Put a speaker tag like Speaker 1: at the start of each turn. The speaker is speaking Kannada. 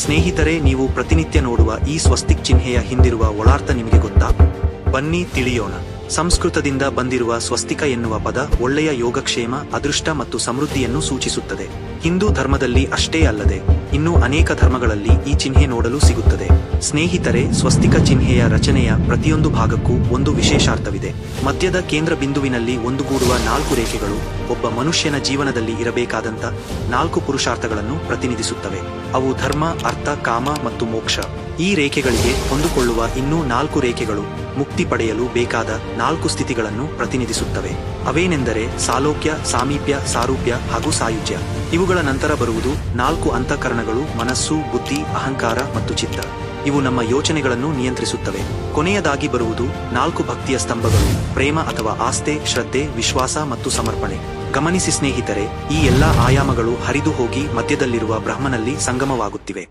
Speaker 1: ಸ್ನೇಹಿತರೆ, ನೀವು ಪ್ರತಿನಿತ್ಯ ನೋಡುವ ಈ ಸ್ವಸ್ತಿಕ್ ಚಿಹ್ನೆಯ ಹಿಂದಿರುವ ಒಳಾರ್ಥ ನಿಮಗೆ ಗೊತ್ತಾ? ಬನ್ನಿ ತಿಳಿಯೋಣ. ಸಂಸ್ಕೃತದಿಂದ ಬಂದಿರುವ ಸ್ವಸ್ತಿಕ ಎನ್ನುವ ಪದ ಒಳ್ಳೆಯ ಯೋಗಕ್ಷೇಮ, ಅದೃಷ್ಟ ಮತ್ತು ಸಮೃದ್ಧಿಯನ್ನು ಸೂಚಿಸುತ್ತದೆ. ಹಿಂದೂ ಧರ್ಮದಲ್ಲಿ ಅಷ್ಟೇ ಅಲ್ಲದೆ ಇನ್ನೂ ಅನೇಕ ಧರ್ಮಗಳಲ್ಲಿ ಈ ಚಿಹ್ನೆ ನೋಡಲು ಸಿಗುತ್ತದೆ. ಸ್ನೇಹಿತರೆ, ಸ್ವಸ್ತಿಕ ಚಿಹ್ನೆಯ ರಚನೆಯ ಪ್ರತಿಯೊಂದು ಭಾಗಕ್ಕೂ ಒಂದು ವಿಶೇಷಾರ್ಥವಿದೆ. ಮಧ್ಯದ ಕೇಂದ್ರ ಬಿಂದುವಿನಲ್ಲಿ ಒಂದುಗೂಡುವ 4 ರೇಖೆಗಳು ಒಬ್ಬ ಮನುಷ್ಯನ ಜೀವನದಲ್ಲಿ ಇರಬೇಕಾದಂತ 4 ಪುರುಷಾರ್ಥಗಳನ್ನು ಪ್ರತಿನಿಧಿಸುತ್ತವೆ. ಅವು ಧರ್ಮ, ಅರ್ಥ, ಕಾಮ ಮತ್ತು ಮೋಕ್ಷ. ಈ ರೇಖೆಗಳಿಗೆ ಹೊಂದಿಕೊಳ್ಳುವ ಇನ್ನೂ 4 ರೇಖೆಗಳು ಮುಕ್ತಿ ಪಡೆಯಲು ಬೇಕಾದ 4 ಸ್ಥಿತಿಗಳನ್ನು ಪ್ರತಿನಿಧಿಸುತ್ತವೆ. ಅವೇನೆಂದರೆ ಸಾಲೋಕ್ಯ, ಸಾಮೀಪ್ಯ, ಸಾರೂಪ್ಯ ಹಾಗೂ ಸಾಯುಜ್ಯ. ಇವುಗಳ ನಂತರ ಬರುವುದು 4 ಅಂತಃಕರಣಗಳು: ಮನಸ್ಸು, ಬುದ್ಧಿ, ಅಹಂಕಾರ ಮತ್ತು ಚಿತ್ತ. ಇವು ನಮ್ಮ ಯೋಚನೆಗಳನ್ನು ನಿಯಂತ್ರಿಸುತ್ತವೆ. ಕೊನೆಯದಾಗಿ ಬರುವುದು 4 ಭಕ್ತಿಯ ಸ್ತಂಭಗಳು: ಪ್ರೇಮ ಅಥವಾ ಆಸ್ಥೆ, ಶ್ರದ್ಧೆ, ವಿಶ್ವಾಸ ಮತ್ತು ಸಮರ್ಪಣೆ. ಗಮನಿಸಿ ಸ್ನೇಹಿತರೆ, ಈ ಎಲ್ಲಾ ಆಯಾಮಗಳು ಹರಿದು ಹೋಗಿ ಮಧ್ಯದಲ್ಲಿರುವ ಬ್ರಹ್ಮನಲ್ಲಿ ಸಂಗಮವಾಗುತ್ತಿವೆ.